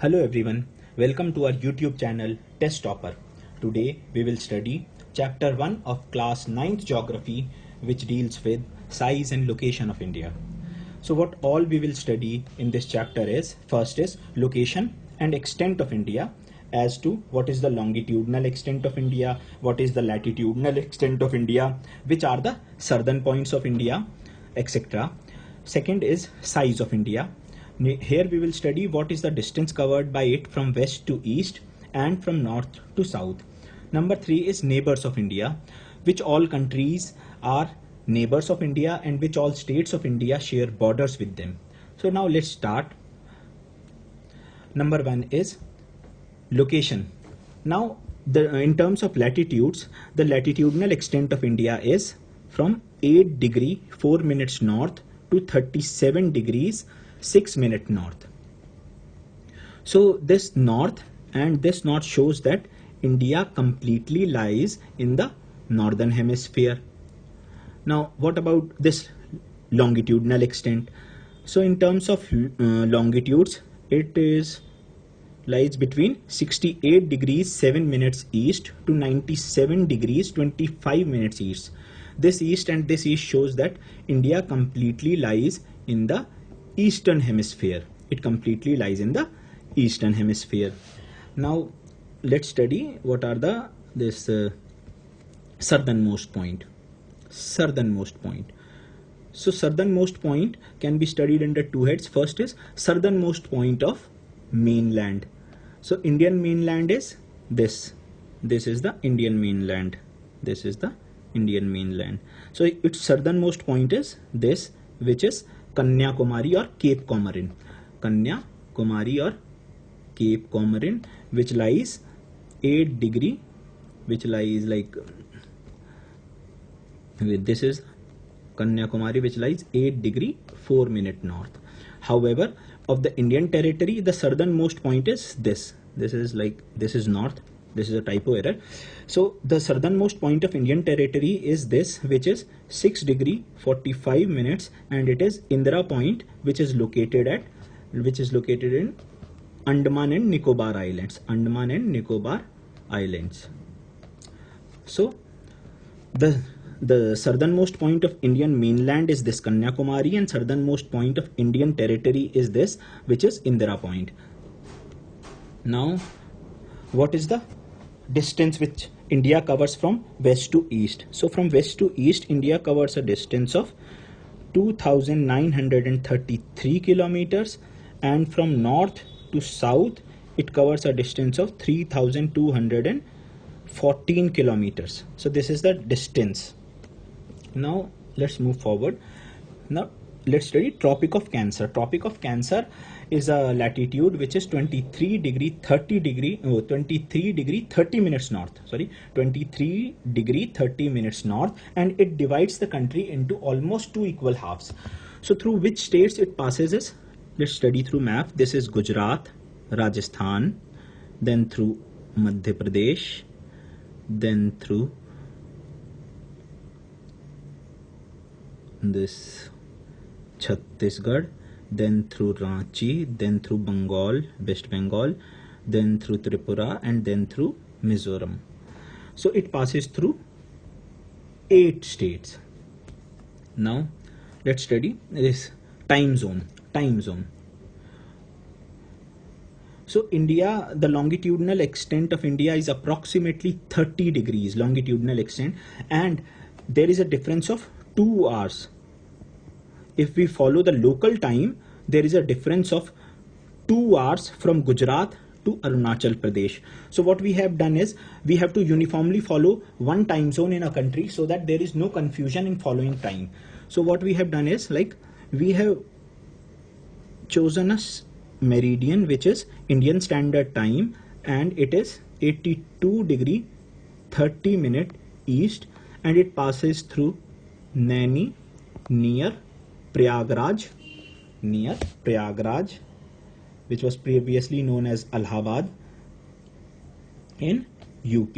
Hello everyone, welcome to our YouTube channel Test Topper. Today we will study chapter 1 of class 9th geography, which deals with size and location of India. So what all we will study in this chapter is, first is location and extent of India, as to what is the longitudinal extent of India, what is the latitudinal extent of India, which are the southern points of India, etc. Second is size of India. Here we will study what is the distance covered by it from west to east and from north to south. Number 3 is neighbors of India, which all countries are neighbors of India and which all states of India share borders with them. So now let's start. Number 1 is location. Now in terms of latitudes, the latitudinal extent of India is from 8 degree 4 minutes north to 37 degrees 6 minutes north. So this north and this north shows that India completely lies in the northern hemisphere. Now what about this longitudinal extent? So in terms of longitudes, it lies between 68 degrees 7 minutes east to 97 degrees 25 minutes east. This east and this east shows that India completely lies in the eastern hemisphere. It completely lies in the eastern hemisphere. Now let's study what are the southernmost point. So southernmost point can be studied under two heads. First is southernmost point of mainland. So Indian mainland is this is the Indian mainland. This is the Indian mainland. So its southernmost point is this, which is Kanyakumari or Cape Comorin. Kanyakumari or Cape Comorin, which lies 8 degree, which lies like this is Kanyakumari, which lies 8 degree 4 minute north. However, of the Indian territory, the southernmost point is this. This is north. This is a typo error. So the southernmost point of Indian territory is this, which is 6 degree 45 minutes, and it is Indira Point, which is located in Andaman and Nicobar Islands. Andaman and Nicobar Islands. So the southernmost point of Indian mainland is this Kanyakumari, and southernmost point of Indian territory is this, which is Indira Point. Now, what is the distance which India covers from west to east? So from west to east, India covers a distance of 2,933 kilometers, and from north to south, it covers a distance of 3,214 kilometers. So this is the distance. Now let's move forward. Now let's study Tropic of Cancer. Tropic of Cancer is a latitude which is 23 degree 30 minutes north. 23 degree 30 minutes north, and it divides the country into almost two equal halves. So through which states it passes is, let's study through map. This is Gujarat, Rajasthan, then through Madhya Pradesh, then through this Chhattisgarh, then through Ranchi, then through Bengal, West Bengal, then through Tripura, and then through Mizoram. So it passes through 8 states. Now let's study this time zone. So India, the longitudinal extent of India is approximately 30 degrees longitudinal extent, and there is a difference of 2 hours. If we follow the local time, there is a difference of 2 hours from Gujarat to Arunachal Pradesh. So what we have done is, we have to uniformly follow one time zone in a country so that there is no confusion in following time. So what we have done is, we have chosen a meridian which is Indian Standard Time, and it is 82 degree 30 minute east, and it passes through Naini near Prayagraj, which was previously known as Allahabad in UP.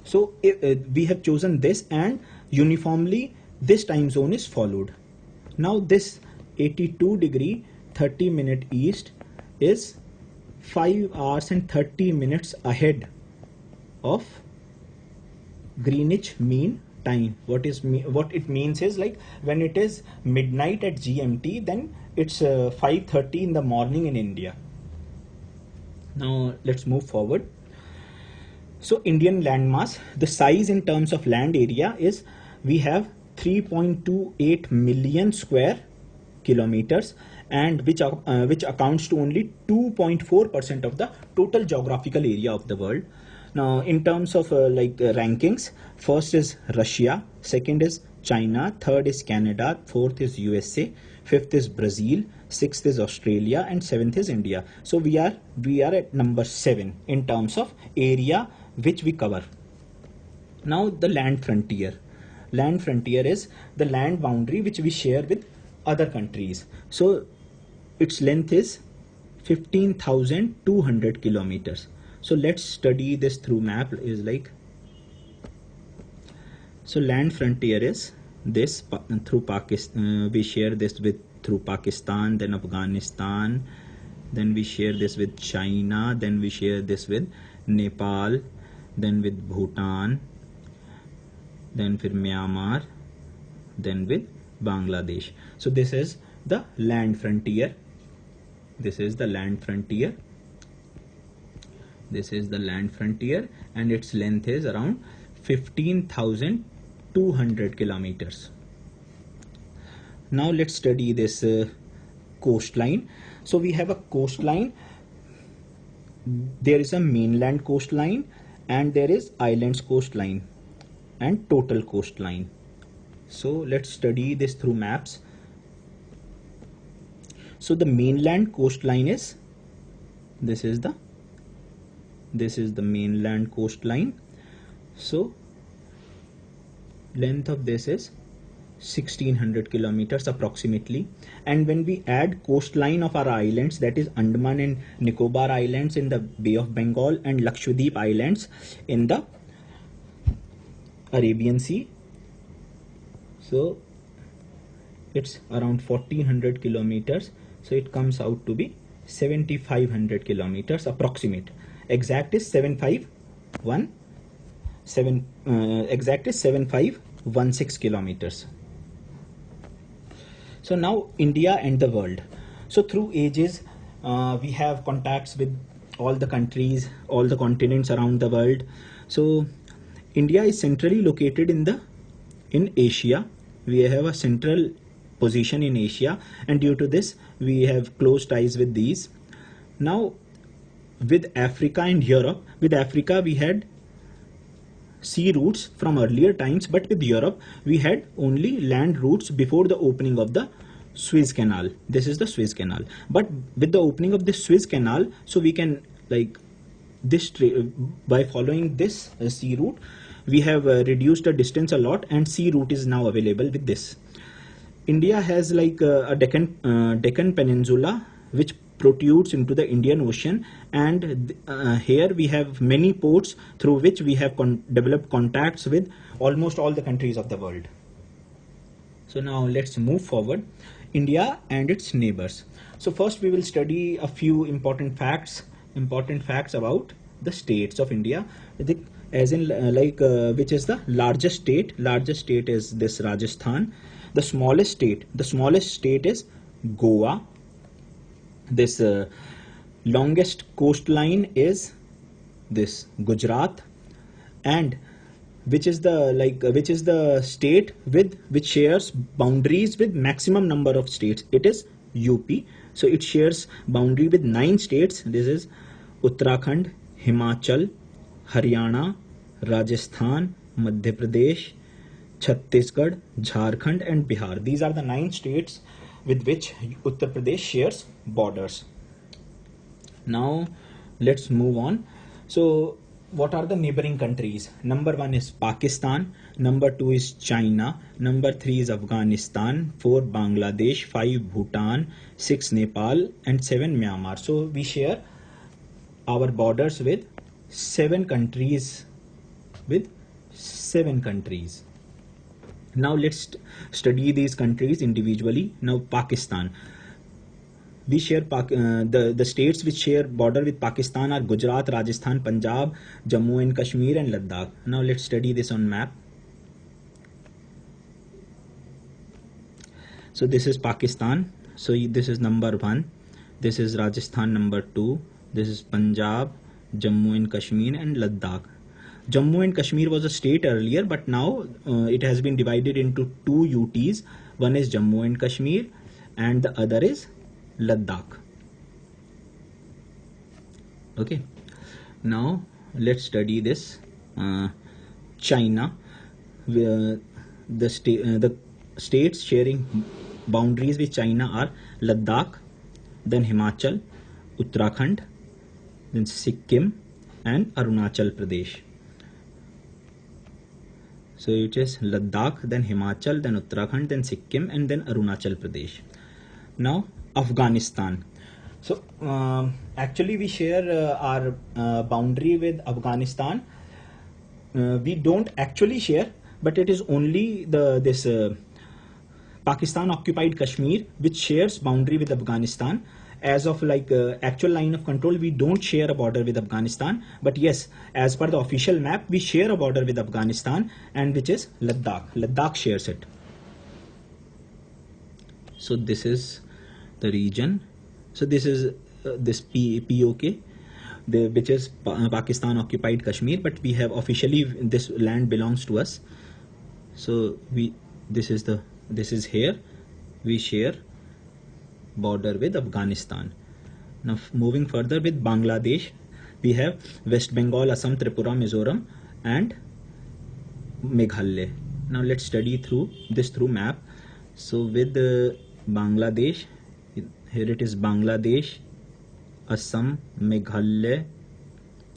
So we have chosen this, and uniformly this time zone is followed. Now this 82 degree 30 minute east is 5 hours and 30 minutes ahead of Greenwich Mean Time. What it means is, like, when it is midnight at GMT, then it's 5:30 in the morning in India. Now let's move forward. So Indian landmass, the size in terms of land area is, we have 3.28 million square kilometers, and which accounts to only 2.4% of the total geographical area of the world. Now, in terms of rankings, first is Russia, second is China, third is Canada, fourth is USA, fifth is Brazil, sixth is Australia, and seventh is India. So we are at number 7 in terms of area which we cover. Now the land frontier. Land frontier is the land boundary which we share with other countries. So its length is 15,200 kilometers. So let's study this through map. Is like, so land frontier is this through Pakistan. We share this with through Pakistan, then Afghanistan, then we share this with China, then we share this with Nepal, then with Bhutan, then with Myanmar, then with Bangladesh. So this is the land frontier. This is the land frontier. This is the land frontier, and its length is around 15,200 kilometers. Now let's study this coastline. So we have a coastline. There is a mainland coastline, and there is islands coastline, and total coastline. So let's study this through maps. So the mainland coastline is, this is the mainland coastline. So length of this is 1600 kilometers approximately. And when we add coastline of our islands, that is Andaman and Nicobar Islands in the Bay of Bengal and Lakshadweep Islands in the Arabian Sea, so it's around 1400 kilometers. So it comes out to be 7500 kilometers approximate. Exact is 7516 kilometers. So now India and the world. So through ages, we have contacts with all the countries, all the continents around the world. So India is centrally located in Asia. We have a central position in Asia, and due to this we have close ties with these. Now with Africa and Europe, with Africa we had sea routes from earlier times, but with Europe we had only land routes before the opening of the Suez Canal. This is the Suez Canal. But with the opening of the Suez Canal, so we can, like, by following this sea route, we have reduced the distance a lot, and sea route is now available with this. India has like a Deccan Peninsula which protrudes into the Indian Ocean, and here we have many ports through which we have developed contacts with almost all the countries of the world. So now let's move forward. India and its neighbors. So first we will study a few important facts about the states of India, as in which is the largest state. Largest state is this Rajasthan. The smallest state is Goa. This longest coastline is this Gujarat, and which is the state which shares boundaries with maximum number of states. It is UP. So it shares boundary with 9 states. This is Uttarakhand, Himachal, Haryana, Rajasthan, Madhya Pradesh, Chhattisgarh, Jharkhand, and Bihar. These are the 9 states with which Uttar Pradesh shares borders. Now let's move on. So what are the neighboring countries? Number 1 is Pakistan, number 2 is China, number 3 is Afghanistan, 4 Bangladesh, 5 Bhutan, 6 Nepal, and 7 Myanmar. So we share our borders with 7 countries. Now let's study these countries individually. Now Pakistan. we share the states which share border with Pakistan are Gujarat, Rajasthan, Punjab, Jammu and Kashmir, and Ladakh. Now let's study this on map. So this is Pakistan. So this is number 1. This is Rajasthan number 2. This is Punjab, Jammu and Kashmir, and Ladakh. Jammu and Kashmir was a state earlier, but now it has been divided into 2 UTs. One is Jammu and Kashmir and the other is Ladakh. Okay, now let's study this. China, the states sharing boundaries with China are Ladakh, then Himachal, Uttarakhand, then Sikkim, and Arunachal Pradesh. So it is Ladakh, then Himachal, then Uttarakhand, then Sikkim, and then Arunachal Pradesh. Now Afghanistan. So actually we share our boundary with Afghanistan. We don't actually share, but it is only this Pakistan occupied Kashmir which shares boundary with Afghanistan. As of actual line of control, we don't share a border with Afghanistan, but yes, as per the official map, we share a border with Afghanistan, and which is Ladakh. Ladakh shares it. So this is the region. So this is this POK, which is Pakistan occupied Kashmir, but we have officially this land belongs to us. So this is here we share border with Afghanistan. Now moving further with Bangladesh, we have West Bengal, Assam, Tripura, Mizoram, and Meghalaya. Now let's study through map. So with Bangladesh, here it is Bangladesh, Assam, Meghalaya,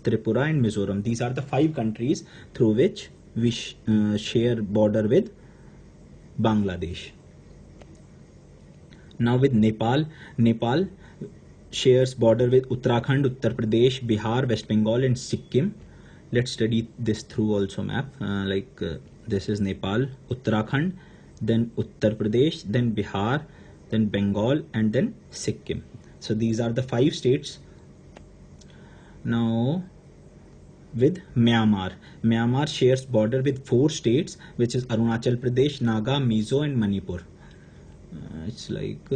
Tripura, and Mizoram. These are the 5 countries through which we share border with Bangladesh. Now with Nepal, Nepal shares border with Uttarakhand, Uttar Pradesh, Bihar, West Bengal, and Sikkim. Let's study this through also map. This is Nepal, Uttarakhand, then Uttar Pradesh, then Bihar, then Bengal, and then Sikkim. So these are the 5 states. Now with Myanmar, Myanmar shares border with 4 states, which is Arunachal Pradesh, Naga, Mizo, and Manipur. It's like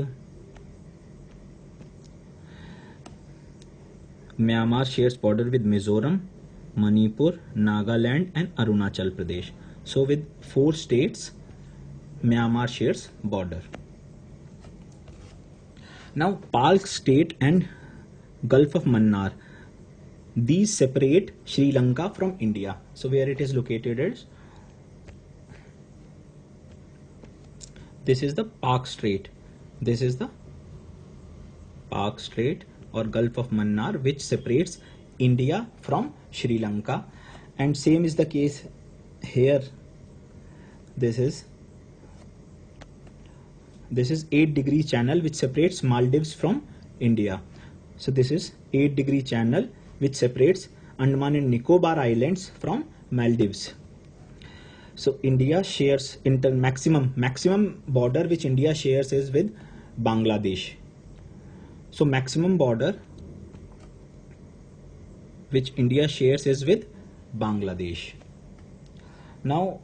Myanmar shares border with Mizoram, Manipur, Nagaland, and Arunachal Pradesh. So with 4 states, Myanmar shares border. Now Palk State and Gulf of Mannar, these separate Sri Lanka from India. So where it is located is, this is the Palk Strait. This is the Palk Strait or Gulf of Mannar, which separates India from Sri Lanka. And same is the case here. This is 8-degree channel which separates Maldives from India. So this is 8-degree channel which separates Andaman and Nicobar Islands from Maldives. So India shares maximum border which India shares is with Bangladesh. So maximum border which India shares is with Bangladesh. Now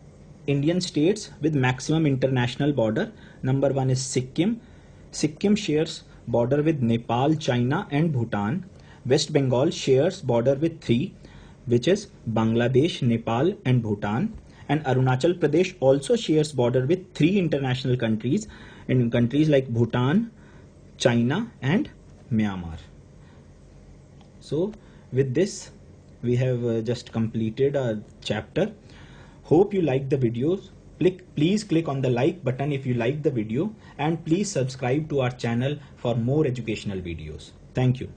Indian states with maximum international border, number 1 is Sikkim. Sikkim shares border with Nepal, China, and Bhutan. West Bengal shares border with 3, which is Bangladesh, Nepal, and Bhutan. And Arunachal Pradesh also shares border with 3 international countries, in countries like Bhutan, China, and Myanmar. So with this we have just completed our chapter. Hope you like the videos. Please click on the like button if you like the video, and please subscribe to our channel for more educational videos. Thank you.